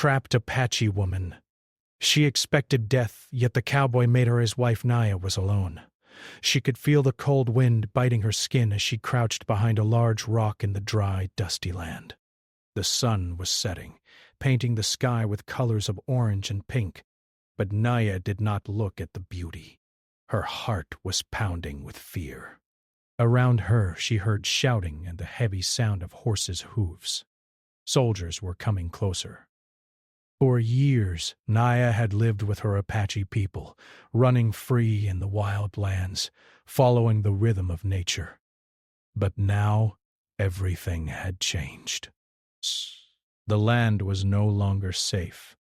trapped Apache woman. She expected death, yet the cowboy made her his wife. Naya was alone. She could feel the cold wind biting her skin as she crouched behind a large rock in the dry, dusty land. The sun was setting, painting the sky with colors of orange and pink, but Naya did not look at the beauty. Her heart was pounding with fear. Around her she heard shouting and the heavy sound of horses' hooves. Soldiers were coming closer. For years, Naya had lived with her Apache people, running free in the wild lands, following the rhythm of nature. But now, everything had changed. The land was no longer safe.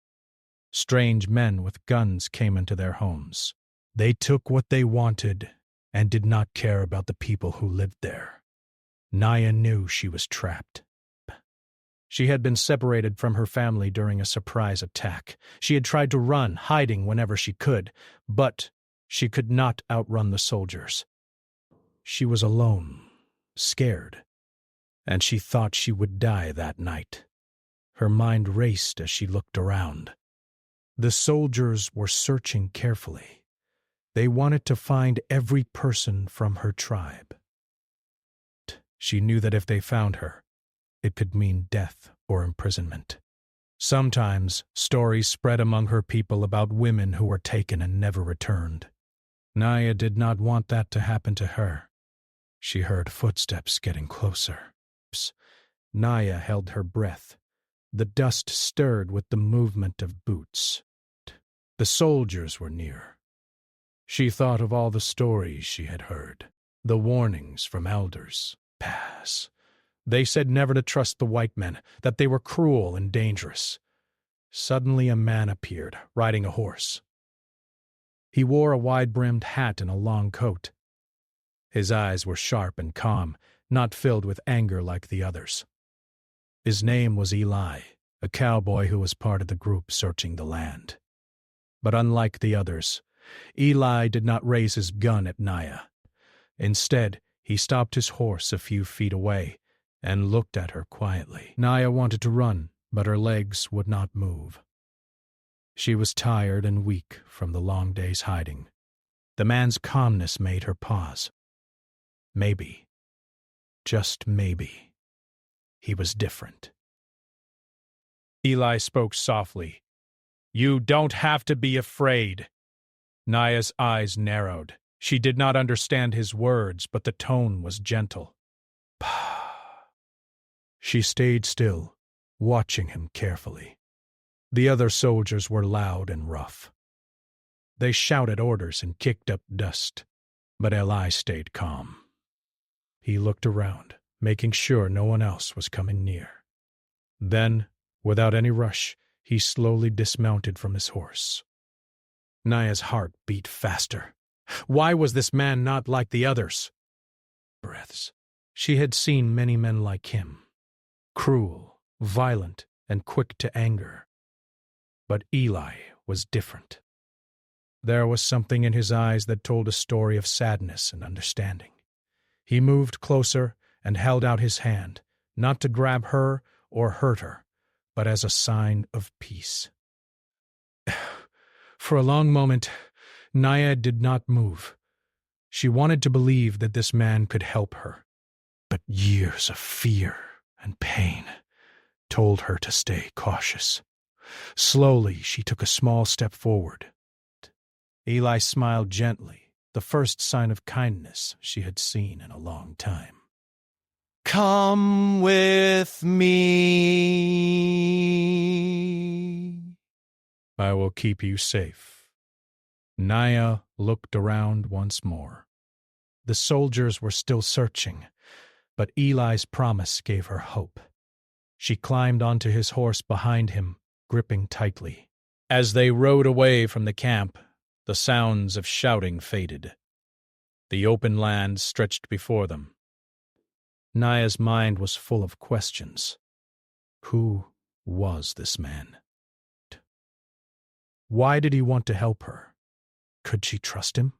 Strange men with guns came into their homes. They took what they wanted and did not care about the people who lived there. Naya knew she was trapped. She had been separated from her family during a surprise attack. She had tried to run, hiding whenever she could, but she could not outrun the soldiers. She was alone, scared, and she thought she would die that night. Her mind raced as she looked around. The soldiers were searching carefully. They wanted to find every person from her tribe. She knew that if they found her, it could mean death or imprisonment. Sometimes stories spread among her people about women who were taken and never returned. Naya did not want that to happen to her. She heard footsteps getting closer. Naya held her breath. The dust stirred with the movement of boots. The soldiers were near. She thought of all the stories she had heard, the warnings from elders. Pass. They said never to trust the white men, that they were cruel and dangerous. Suddenly a man appeared, riding a horse. He wore a wide-brimmed hat and a long coat. His eyes were sharp and calm, not filled with anger like the others. His name was Eli, a cowboy who was part of the group searching the land. But unlike the others, Eli did not raise his gun at Naya. Instead, he stopped his horse a few feet away and looked at her quietly. Naya wanted to run, but her legs would not move. She was tired and weak from the long day's hiding. The man's calmness made her pause. Maybe, just maybe, he was different. Eli spoke softly. "You don't have to be afraid." Naya's eyes narrowed. She did not understand his words, but the tone was gentle. She stayed still, watching him carefully. The other soldiers were loud and rough. They shouted orders and kicked up dust, but Eli stayed calm. He looked around, making sure no one else was coming near. Then, without any rush, he slowly dismounted from his horse. Naya's heart beat faster. Why was this man not like the others? Breaths. She had seen many men like him. Cruel, violent, and quick to anger. But Eli was different. There was something in his eyes that told a story of sadness and understanding. He moved closer and held out his hand, not to grab her or hurt her, but as a sign of peace. For a long moment, Naya did not move. She wanted to believe that this man could help her, but years of fear and pain told her to stay cautious. Slowly, she took a small step forward. Eli smiled gently, the first sign of kindness she had seen in a long time. "Come with me. I will keep you safe." Naya looked around once more. The soldiers were still searching, but Eli's promise gave her hope. She climbed onto his horse behind him, gripping tightly. As they rode away from the camp, the sounds of shouting faded. The open land stretched before them. Naya's mind was full of questions. Who was this man? Why did he want to help her? Could she trust him?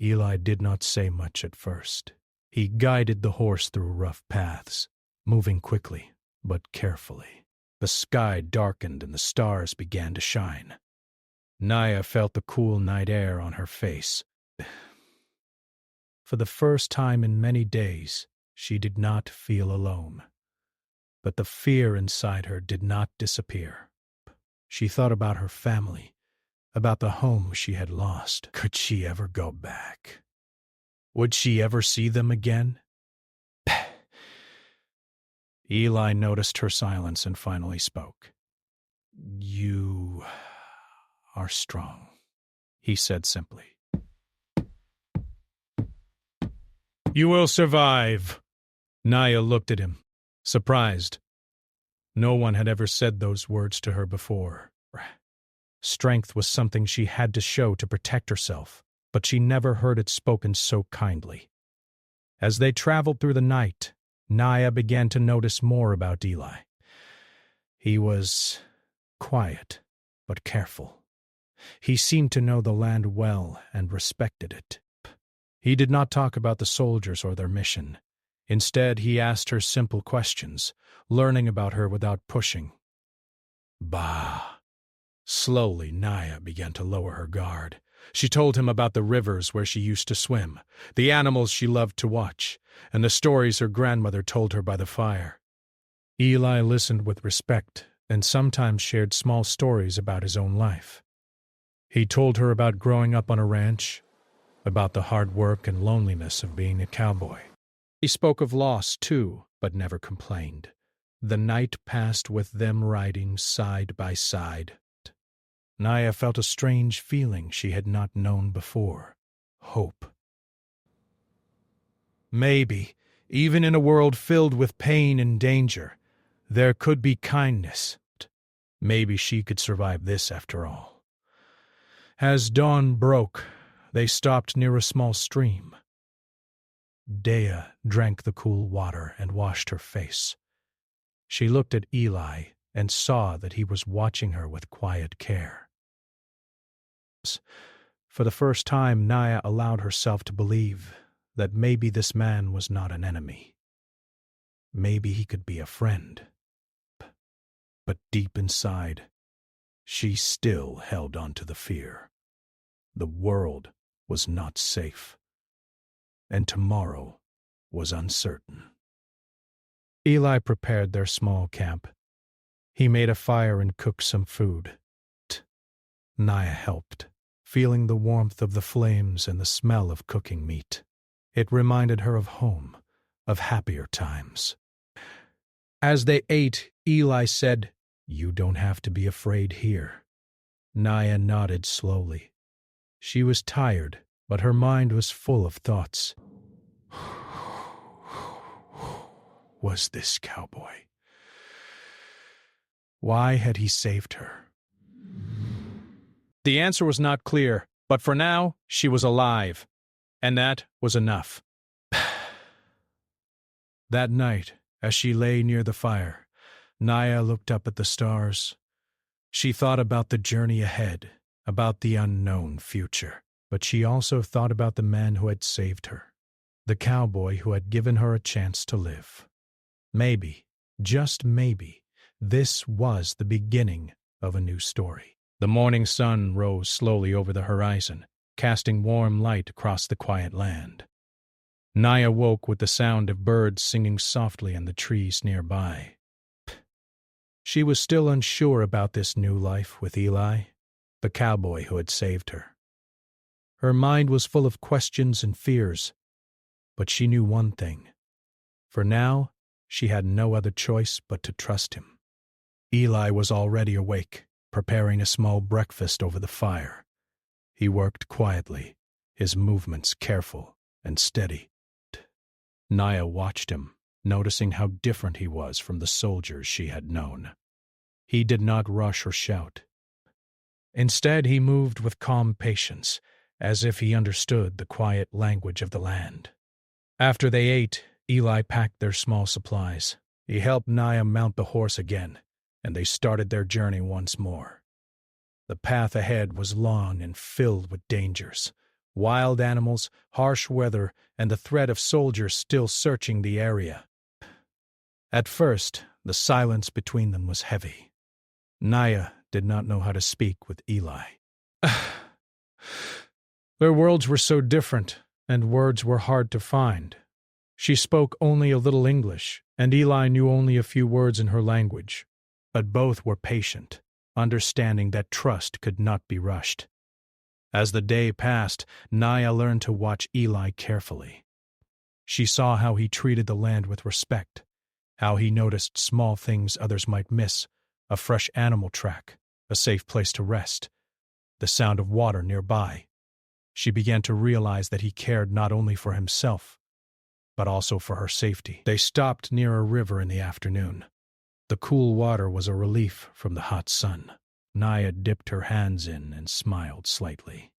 Eli did not say much at first. He guided the horse through rough paths, moving quickly but carefully. The sky darkened and the stars began to shine. Naya felt the cool night air on her face. For the first time in many days, she did not feel alone. But the fear inside her did not disappear. She thought about her family, about the home she had lost. Could she ever go back? Would she ever see them again? Eli noticed her silence and finally spoke. "You are strong," he said simply. "You will survive." Naya looked at him, surprised. No one had ever said those words to her before. Strength was something she had to show to protect herself, but she never heard it spoken so kindly. As they traveled through the night, Naya began to notice more about Eli. He was quiet, but careful. He seemed to know the land well and respected it. He did not talk about the soldiers or their mission. Instead, he asked her simple questions, learning about her without pushing. Bah! Slowly, Naya began to lower her guard. She told him about the rivers where she used to swim, the animals she loved to watch, and the stories her grandmother told her by the fire. Eli listened with respect and sometimes shared small stories about his own life. He told her about growing up on a ranch, about the hard work and loneliness of being a cowboy. He spoke of loss, too, but never complained. The night passed with them riding side by side. Naya felt a strange feeling she had not known before. Hope. Maybe, even in a world filled with pain and danger, there could be kindness. Maybe she could survive this after all. As dawn broke, they stopped near a small stream. Dea drank the cool water and washed her face. She looked at Eli and saw that he was watching her with quiet care. For the first time, Naya allowed herself to believe that maybe this man was not an enemy. Maybe he could be a friend. But deep inside, she still held on to the fear. The world was not safe, and tomorrow was uncertain. Eli prepared their small camp. He made a fire and cooked some food. Naya helped, feeling the warmth of the flames and the smell of cooking meat. It reminded her of home, of happier times. As they ate, Eli said, "You don't have to be afraid here." Naya nodded slowly. She was tired, but her mind was full of thoughts. Was this cowboy? Why had he saved her? The answer was not clear, but for now, she was alive, and that was enough. That night, as she lay near the fire, Naya looked up at the stars. She thought about the journey ahead, about the unknown future, but she also thought about the man who had saved her, the cowboy who had given her a chance to live. Maybe, just maybe, this was the beginning of a new story. The morning sun rose slowly over the horizon, casting warm light across the quiet land. Naya woke with the sound of birds singing softly in the trees nearby. She was still unsure about this new life with Eli, the cowboy who had saved her. Her mind was full of questions and fears, but she knew one thing. For now, she had no other choice but to trust him. Eli was already awake, preparing a small breakfast over the fire. He worked quietly, his movements careful and steady. Naya watched him, noticing how different he was from the soldiers she had known. He did not rush or shout. Instead, he moved with calm patience, as if he understood the quiet language of the land. After they ate, Eli packed their small supplies. He helped Naya mount the horse again, and they started their journey once more. The path ahead was long and filled with dangers. Wild animals, harsh weather, and the threat of soldiers still searching the area. At first, The silence between them was heavy. Naya did not know how to speak with Eli. Their worlds were so different, and words were hard to find. She spoke only a little English, and Eli knew only a few words in her language. But both were patient, understanding that trust could not be rushed. As the day passed, Naya learned to watch Eli carefully. She saw how he treated the land with respect, how he noticed small things others might miss, a fresh animal track, a safe place to rest, the sound of water nearby. She began to realize that he cared not only for himself, but also for her safety. They stopped near a river in the afternoon. The cool water was a relief from the hot sun. Naya dipped her hands in and smiled slightly.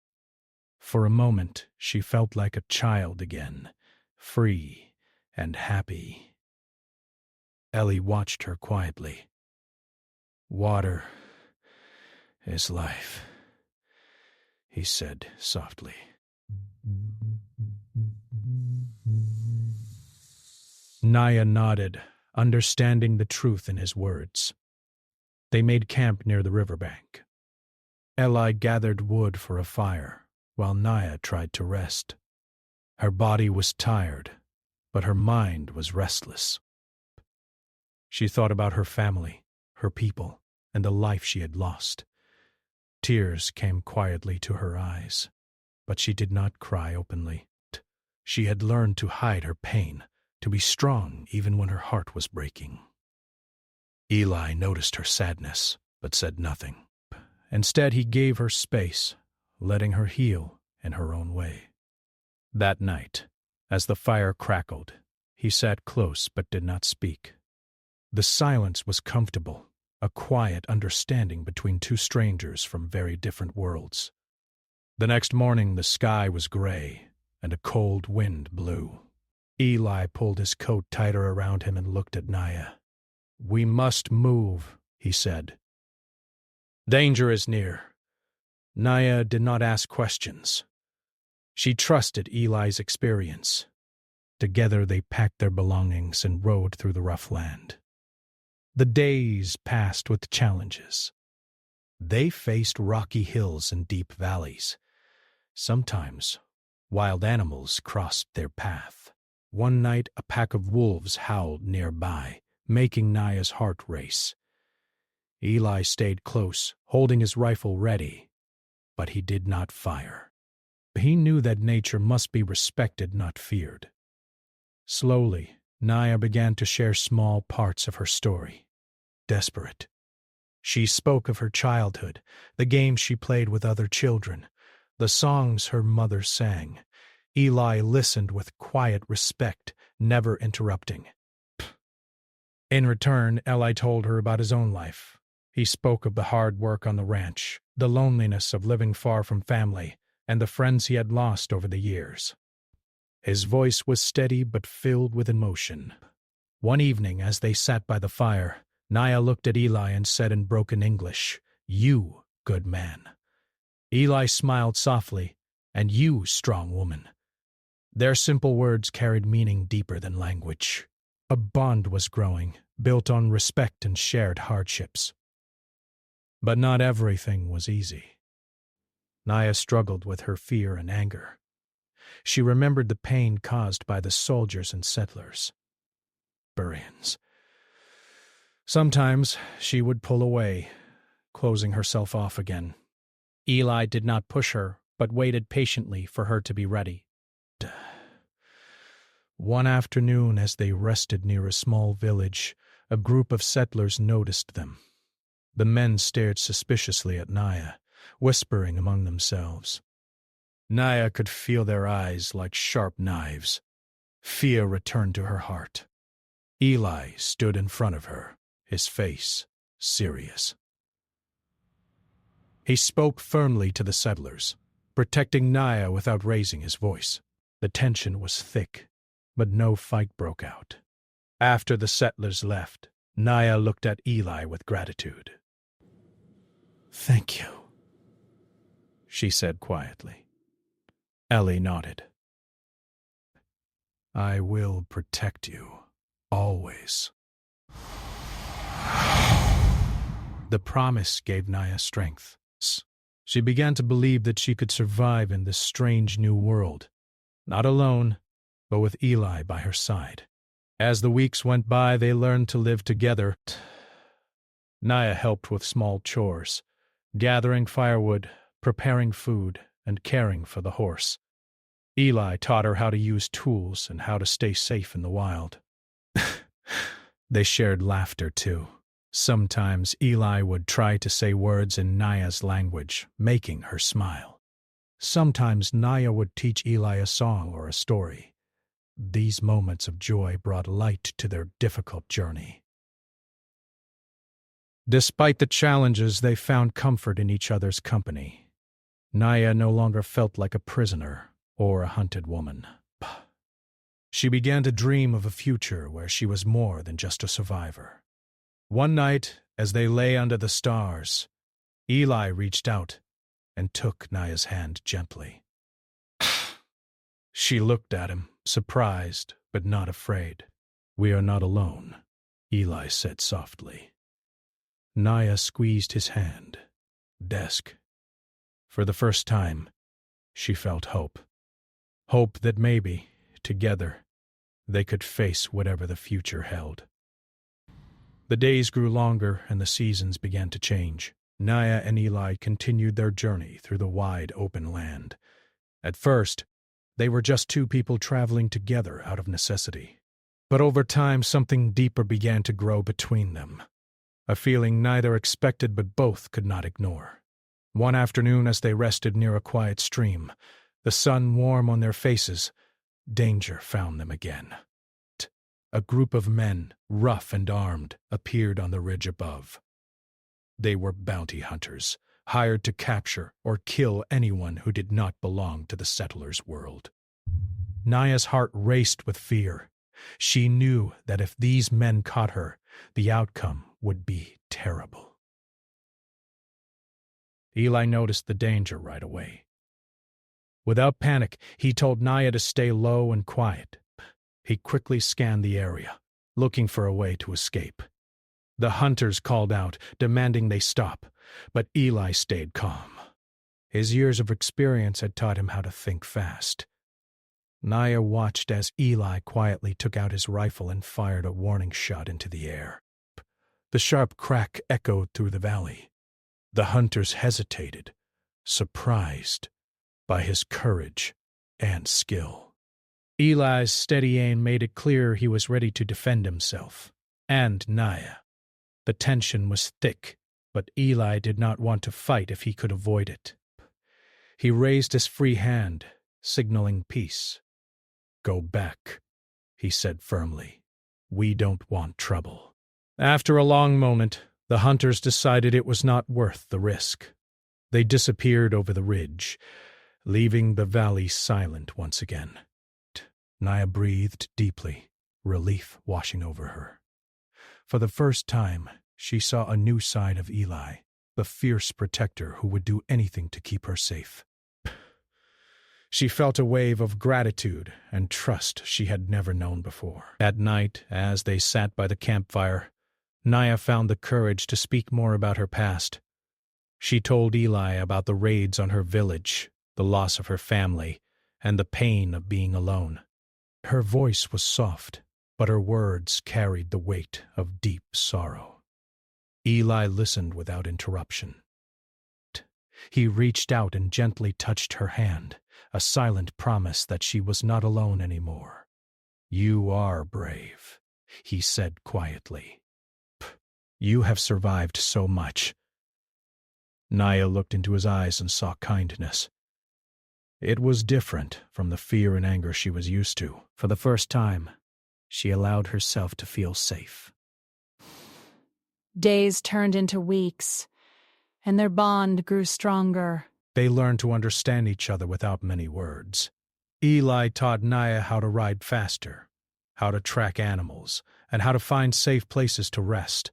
For a moment, she felt like a child again, free and happy. Ellie watched her quietly. "Water is life," he said softly. Naya nodded, understanding the truth in his words. They made camp near the riverbank. Eli gathered wood for a fire, while Naya tried to rest. Her body was tired, but her mind was restless. She thought about her family, her people, and the life she had lost. Tears came quietly to her eyes, but she did not cry openly. She had learned to hide her pain, to be strong even when her heart was breaking. Eli noticed her sadness, but said nothing. Instead, he gave her space, letting her heal in her own way. That night, as the fire crackled, he sat close but did not speak. The silence was comfortable, a quiet understanding between two strangers from very different worlds. The next morning, the sky was gray, and a cold wind blew. Eli pulled his coat tighter around him and looked at Naya. "We must move," he said. "Danger is near." Naya did not ask questions. She trusted Eli's experience. Together they packed their belongings and rode through the rough land. The days passed with challenges. They faced rocky hills and deep valleys. Sometimes wild animals crossed their path. One night a pack of wolves howled nearby, making Naya's heart race. Eli stayed close, holding his rifle ready, but he did not fire. He knew that nature must be respected, not feared. Slowly, Naya began to share small parts of her story. Desperate. She spoke of her childhood, the games she played with other children, the songs her mother sang. Eli listened with quiet respect, never interrupting. In return, Eli told her about his own life. He spoke of the hard work on the ranch, the loneliness of living far from family, and the friends he had lost over the years. His voice was steady but filled with emotion. One evening, as they sat by the fire, Naya looked at Eli and said in broken English, "You, good man." Eli smiled softly, "And you, strong woman." Their simple words carried meaning deeper than language. A bond was growing, built on respect and shared hardships. But not everything was easy. Naya struggled with her fear and anger. She remembered the pain caused by the soldiers and settlers. Burians. Sometimes she would pull away, closing herself off again. Eli did not push her, but waited patiently for her to be ready. One afternoon, as they rested near a small village, a group of settlers noticed them. The men stared suspiciously at Naya, whispering among themselves. Naya could feel their eyes like sharp knives. Fear returned to her heart. Eli stood in front of her, his face serious. He spoke firmly to the settlers, protecting Naya without raising his voice. The tension was thick, but no fight broke out. After the settlers left, Naya looked at Eli with gratitude. "Thank you," she said quietly. Ellie nodded. "I will protect you, always." The promise gave Naya strength. She began to believe that she could survive in this strange new world, not alone, but with Eli by her side. As the weeks went by, they learned to live together. Naya helped with small chores, gathering firewood, preparing food, and caring for the horse. Eli taught her how to use tools and how to stay safe in the wild. They shared laughter, too. Sometimes Eli would try to say words in Naya's language, making her smile. Sometimes Naya would teach Eli a song or a story. These moments of joy brought light to their difficult journey. Despite the challenges, they found comfort in each other's company. Naya no longer felt like a prisoner or a hunted woman. She began to dream of a future where she was more than just a survivor. One night, as they lay under the stars, Eli reached out and took Naya's hand gently. She looked at him, surprised but not afraid. "We are not alone," Eli said softly. Naya squeezed his hand. Desk. For the first time, she felt hope. Hope that maybe, together, they could face whatever the future held. The days grew longer and the seasons began to change. Naya and Eli continued their journey through the wide open land. At first, they were just two people traveling together out of necessity. But over time, something deeper began to grow between them. A feeling neither expected but both could not ignore. One afternoon, as they rested near a quiet stream, the sun warm on their faces, danger found them again. A group of men, rough and armed, appeared on the ridge above. They were bounty hunters, hired to capture or kill anyone who did not belong to the settlers' world. Naya's heart raced with fear. She knew that if these men caught her, the outcome would be terrible. Eli noticed the danger right away. Without panic, he told Naya to stay low and quiet. He quickly scanned the area, looking for a way to escape. The hunters called out, demanding they stop, but Eli stayed calm. His years of experience had taught him how to think fast. Naya watched as Eli quietly took out his rifle and fired a warning shot into the air. The sharp crack echoed through the valley. The hunters hesitated, surprised by his courage and skill. Eli's steady aim made it clear he was ready to defend himself, and Naya. The tension was thick, but Eli did not want to fight if he could avoid it. He raised his free hand, signaling peace. "Go back," he said firmly. "We don't want trouble." After a long moment, the hunters decided it was not worth the risk. They disappeared over the ridge, leaving the valley silent once again. Naya breathed deeply, relief washing over her. For the first time, she saw a new side of Eli, the fierce protector who would do anything to keep her safe. She felt a wave of gratitude and trust she had never known before. At night, as they sat by the campfire, Naya found the courage to speak more about her past. She told Eli about the raids on her village, the loss of her family, and the pain of being alone. Her voice was soft, but her words carried the weight of deep sorrow. Eli listened without interruption. He reached out and gently touched her hand, a silent promise that she was not alone anymore. "You are brave," he said quietly. "You have survived so much." Naya looked into his eyes and saw kindness. It was different from the fear and anger she was used to. For the first time, she allowed herself to feel safe. Days turned into weeks, and their bond grew stronger. They learned to understand each other without many words. Eli taught Naya how to ride faster, how to track animals, and how to find safe places to rest.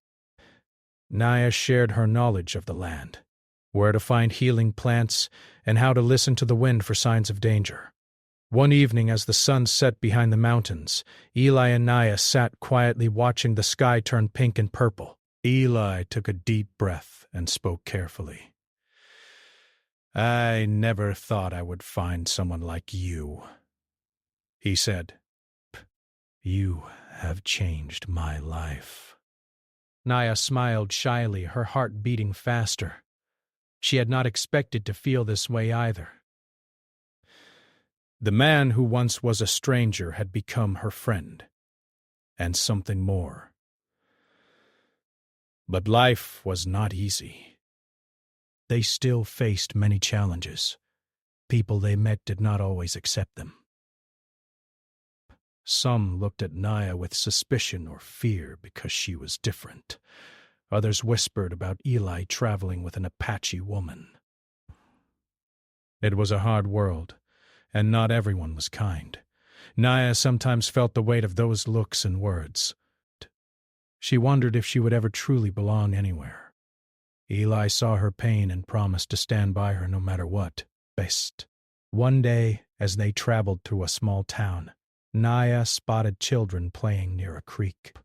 Naya shared her knowledge of the land, where to find healing plants, and how to listen to the wind for signs of danger. One evening, as the sun set behind the mountains, Eli and Naya sat quietly watching the sky turn pink and purple. Eli took a deep breath and spoke carefully. "I never thought I would find someone like you," he said. "You have changed my life." Naya smiled shyly, her heart beating faster. She had not expected to feel this way either. The man who once was a stranger had become her friend, and something more. But life was not easy. They still faced many challenges. People they met did not always accept them. Some looked at Naya with suspicion or fear because she was different. Others whispered about Eli traveling with an Apache woman. It was a hard world, and not everyone was kind. Naya sometimes felt the weight of those looks and words. She wondered if she would ever truly belong anywhere. Eli saw her pain and promised to stand by her no matter what. Best. One day, as they traveled through a small town, Naya spotted children playing near a creek.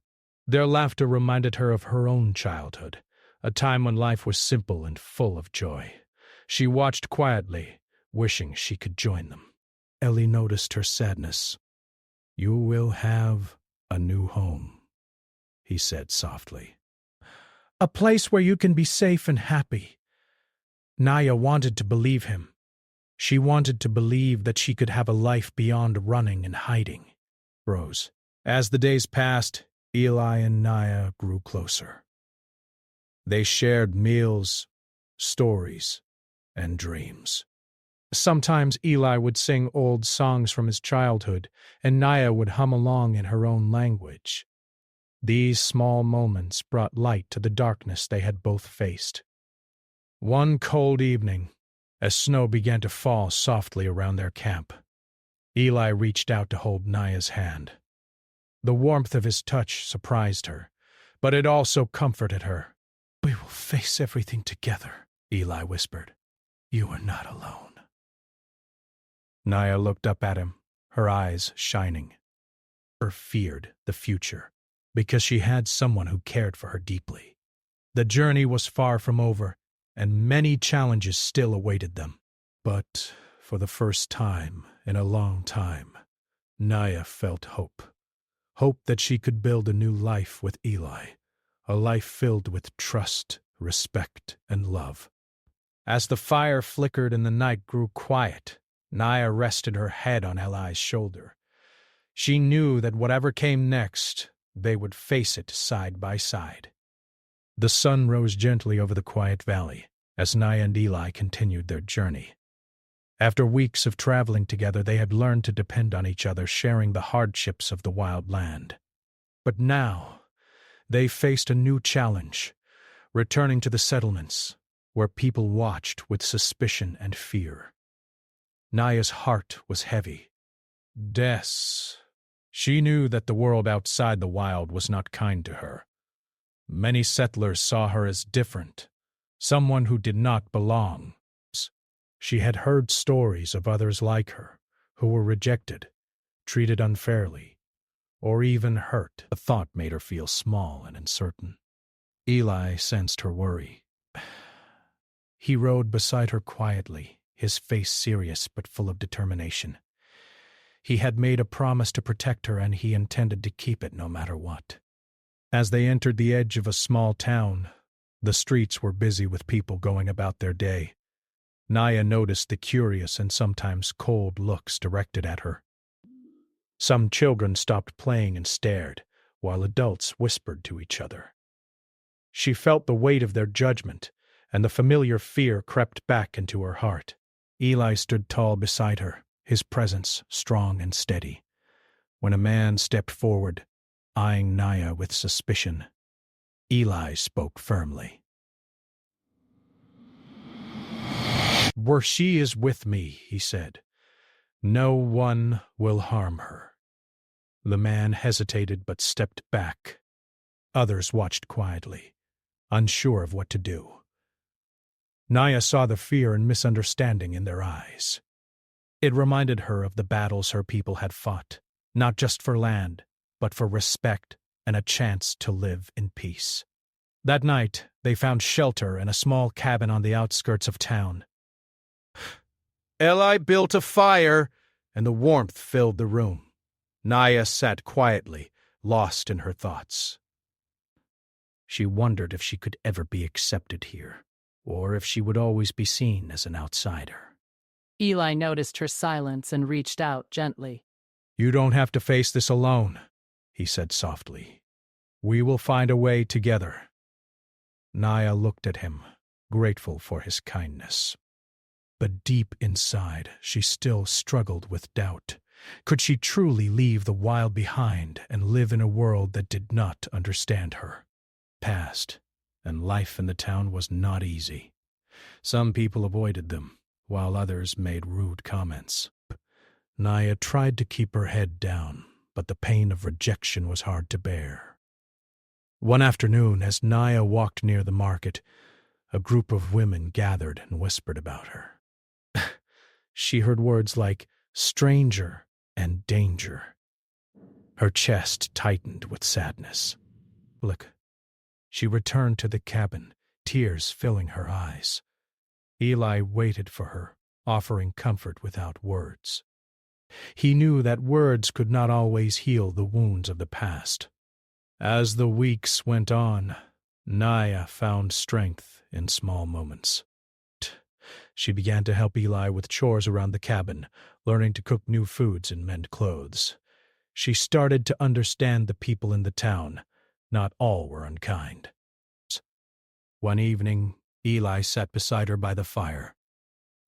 Their laughter reminded her of her own childhood, a time when life was simple and full of joy. She watched quietly, wishing she could join them. Ellie noticed her sadness. "You will have a new home," he said softly. "A place where you can be safe and happy." Naya wanted to believe him. She wanted to believe that she could have a life beyond running and hiding. Rose. As the days passed, Eli and Naya grew closer. They shared meals, stories, and dreams. Sometimes Eli would sing old songs from his childhood, and Naya would hum along in her own language. These small moments brought light to the darkness they had both faced. One cold evening, as snow began to fall softly around their camp, Eli reached out to hold Naya's hand. The warmth of his touch surprised her, but it also comforted her. "We will face everything together," Eli whispered. "You are not alone." Naya looked up at him, her eyes shining. Her feared the future, because she had someone who cared for her deeply. The journey was far from over, and many challenges still awaited them. But for the first time in a long time, Naya felt hope. Hope that she could build a new life with Eli, a life filled with trust, respect, and love. As the fire flickered and the night grew quiet, Naya rested her head on Eli's shoulder. She knew that whatever came next, they would face it side by side. The sun rose gently over the quiet valley as Naya and Eli continued their journey. After weeks of traveling together, they had learned to depend on each other, sharing the hardships of the wild land. But now, they faced a new challenge, returning to the settlements, where people watched with suspicion and fear. Naya's heart was heavy. She knew that the world outside the wild was not kind to her. Many settlers saw her as different, someone who did not belong. She had heard stories of others like her, who were rejected, treated unfairly, or even hurt. The thought made her feel small and uncertain. Eli sensed her worry. He rode beside her quietly, his face serious but full of determination. He had made a promise to protect her, and he intended to keep it no matter what. As they entered the edge of a small town, the streets were busy with people going about their day. Naya noticed the curious and sometimes cold looks directed at her. Some children stopped playing and stared, while adults whispered to each other. She felt the weight of their judgment, and the familiar fear crept back into her heart. Eli stood tall beside her, his presence strong and steady. When a man stepped forward, eyeing Naya with suspicion, Eli spoke firmly. "Where she is with me," he said, "no one will harm her." The man hesitated but stepped back. Others watched quietly, unsure of what to do. Naya saw the fear and misunderstanding in their eyes. It reminded her of the battles her people had fought, not just for land, but for respect and a chance to live in peace. That night, they found shelter in a small cabin on the outskirts of town. Eli built a fire, and the warmth filled the room. Naya sat quietly, lost in her thoughts. She wondered if she could ever be accepted here, or if she would always be seen as an outsider. Eli noticed her silence and reached out gently. You don't have to face this alone, he said softly. We will find a way together. Naya looked at him, grateful for his kindness. But deep inside, she still struggled with doubt. Could she truly leave the wild behind and live in a world that did not understand her? Past, and life in the town was not easy. Some people avoided them, while others made rude comments. Naya tried to keep her head down, but the pain of rejection was hard to bear. One afternoon, as Naya walked near the market, a group of women gathered and whispered about her. She heard words like stranger and danger. Her chest tightened with sadness. Look, she returned to the cabin, tears filling her eyes. Eli waited for her, offering comfort without words. He knew that words could not always heal the wounds of the past. As the weeks went on, Naya found strength in small moments. She began to help Eli with chores around the cabin, learning to cook new foods and mend clothes. She started to understand the people in the town. Not all were unkind. One evening, Eli sat beside her by the fire.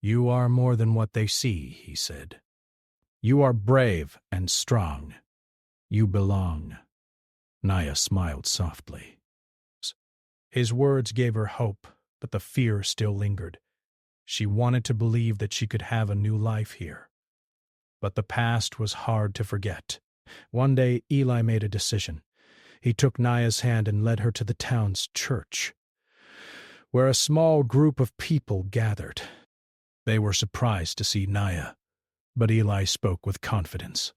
You are more than what they see, he said. You are brave and strong. You belong. Naya smiled softly. His words gave her hope, but the fear still lingered. She wanted to believe that she could have a new life here. But the past was hard to forget. One day, Eli made a decision. He took Naya's hand and led her to the town's church, where a small group of people gathered. They were surprised to see Naya, but Eli spoke with confidence.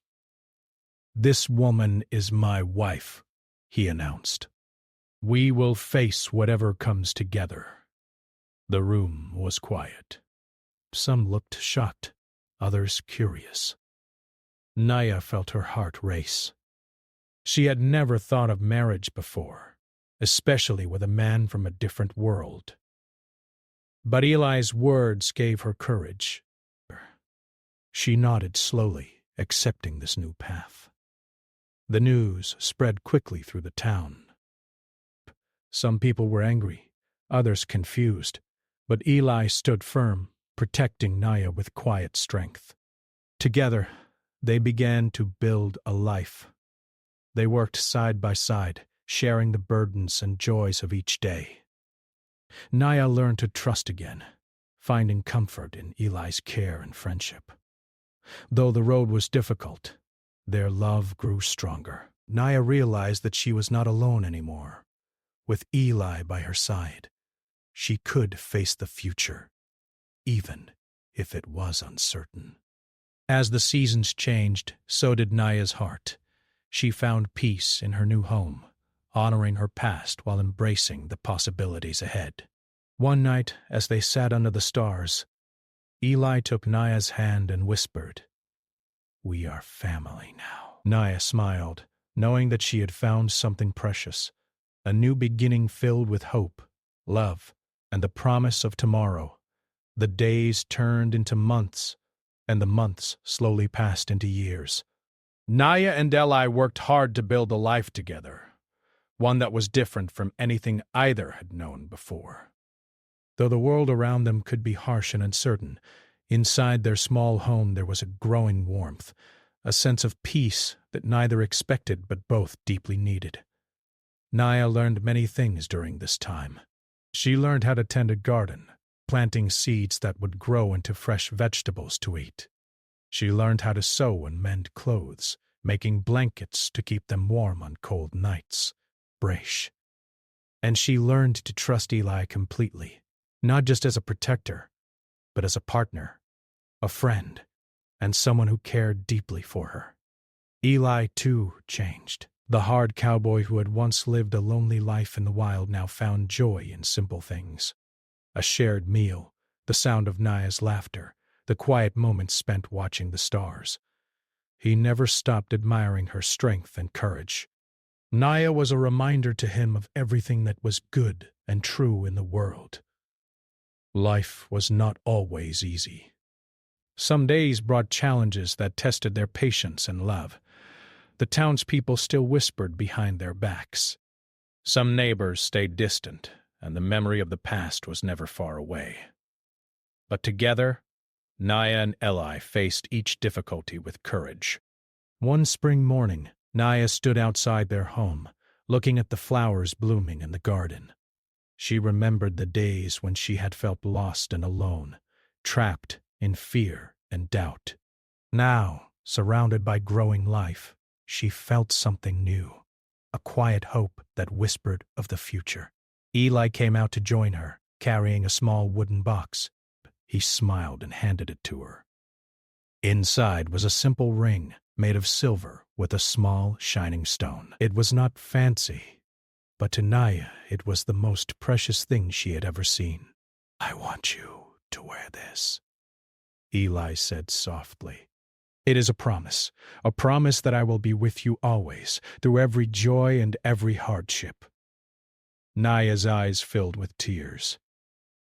This woman is my wife, he announced. We will face whatever comes together. The room was quiet. Some looked shocked, others curious. Naya felt her heart race. She had never thought of marriage before, especially with a man from a different world. But Eli's words gave her courage. She nodded slowly, accepting this new path. The news spread quickly through the town. Some people were angry, others confused, but Eli stood firm, protecting Naya with quiet strength. Together, they began to build a life. They worked side by side, sharing the burdens and joys of each day. Naya learned to trust again, finding comfort in Eli's care and friendship. Though the road was difficult, their love grew stronger. Naya realized that she was not alone anymore. With Eli by her side, she could face the future, even if it was uncertain. As the seasons changed, so did Naya's heart. She found peace in her new home, honoring her past while embracing the possibilities ahead. One night, as they sat under the stars, Eli took Naya's hand and whispered, "We are family now." Naya smiled, knowing that she had found something precious, a new beginning filled with hope, love, and the promise of tomorrow. The days turned into months, and the months slowly passed into years. Naya and Eli worked hard to build a life together, one that was different from anything either had known before. Though the world around them could be harsh and uncertain, inside their small home there was a growing warmth, a sense of peace that neither expected but both deeply needed. Naya learned many things during this time. She learned how to tend a garden, planting seeds that would grow into fresh vegetables to eat. She learned how to sew and mend clothes, making blankets to keep them warm on cold nights. Brash. And she learned to trust Eli completely, not just as a protector, but as a partner, a friend, and someone who cared deeply for her. Eli, too, changed. The hard cowboy who had once lived a lonely life in the wild now found joy in simple things. A shared meal, the sound of Naya's laughter, the quiet moments spent watching the stars. He never stopped admiring her strength and courage. Naya was a reminder to him of everything that was good and true in the world. Life was not always easy. Some days brought challenges that tested their patience and love. The townspeople still whispered behind their backs. Some neighbors stayed distant, and the memory of the past was never far away. But together, Naya and Eli faced each difficulty with courage. One spring morning, Naya stood outside their home, looking at the flowers blooming in the garden. She remembered the days when she had felt lost and alone, trapped in fear and doubt. Now, surrounded by growing life, she felt something new, a quiet hope that whispered of the future. Eli came out to join her, carrying a small wooden box. He smiled and handed it to her. Inside was a simple ring made of silver with a small, shining stone. It was not fancy, but to Naya it was the most precious thing she had ever seen. "I want you to wear this," Eli said softly. "It is a promise that I will be with you always, through every joy and every hardship." Naya's eyes filled with tears.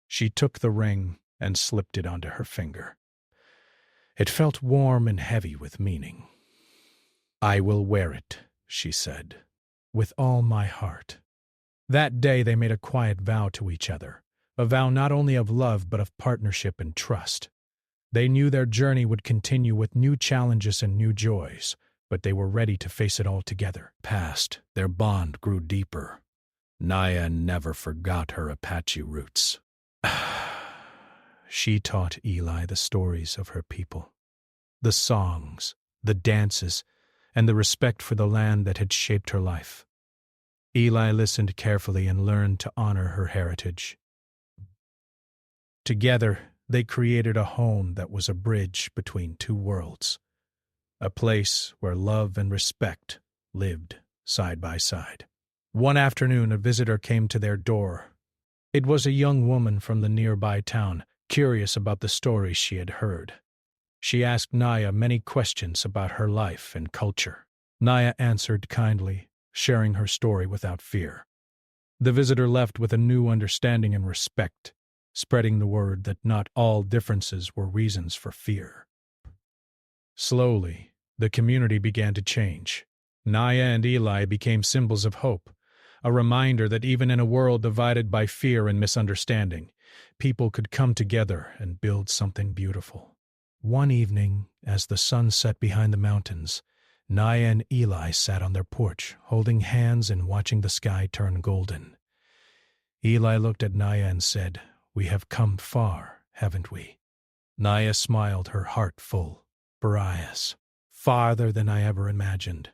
She took the ring and slipped it onto her finger. It felt warm and heavy with meaning. "I will wear it," she said, "with all my heart." That day they made a quiet vow to each other, a vow not only of love but of partnership and trust. They knew their journey would continue with new challenges and new joys, but they were ready to face it all together. Past, their bond grew deeper. Naya never forgot her Apache roots. She taught Eli the stories of her people, the songs, the dances, and the respect for the land that had shaped her life. Eli listened carefully and learned to honor her heritage. Together, they created a home that was a bridge between two worlds, a place where love and respect lived side by side. One afternoon, a visitor came to their door. It was a young woman from the nearby town, curious about the stories she had heard. She asked Naya many questions about her life and culture. Naya answered kindly, sharing her story without fear. The visitor left with a new understanding and respect, spreading the word that not all differences were reasons for fear. Slowly, the community began to change. Naya and Eli became symbols of hope, a reminder that even in a world divided by fear and misunderstanding, people could come together and build something beautiful. One evening, as the sun set behind the mountains, Naya and Eli sat on their porch, holding hands and watching the sky turn golden. Eli looked at Naya and said, "We have come far, haven't we?" Naya smiled, her heart full. "Brias, farther than I ever imagined."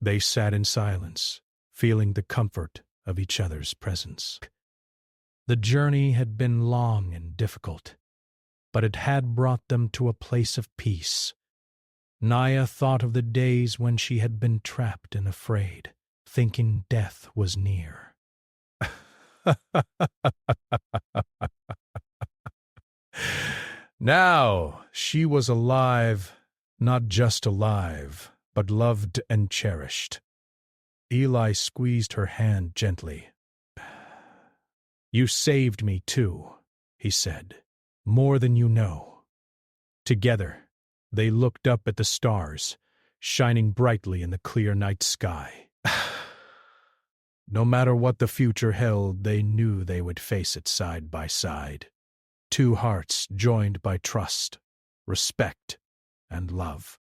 They sat in silence, feeling the comfort of each other's presence. The journey had been long and difficult, but it had brought them to a place of peace. Naya thought of the days when she had been trapped and afraid, thinking death was near. Now she was alive, not just alive, but loved and cherished. Eli squeezed her hand gently. "You saved me too," he said, "more than you know." Together, they looked up at the stars, shining brightly in the clear night sky. No matter what the future held, they knew they would face it side by side. Two hearts joined by trust, respect, and love.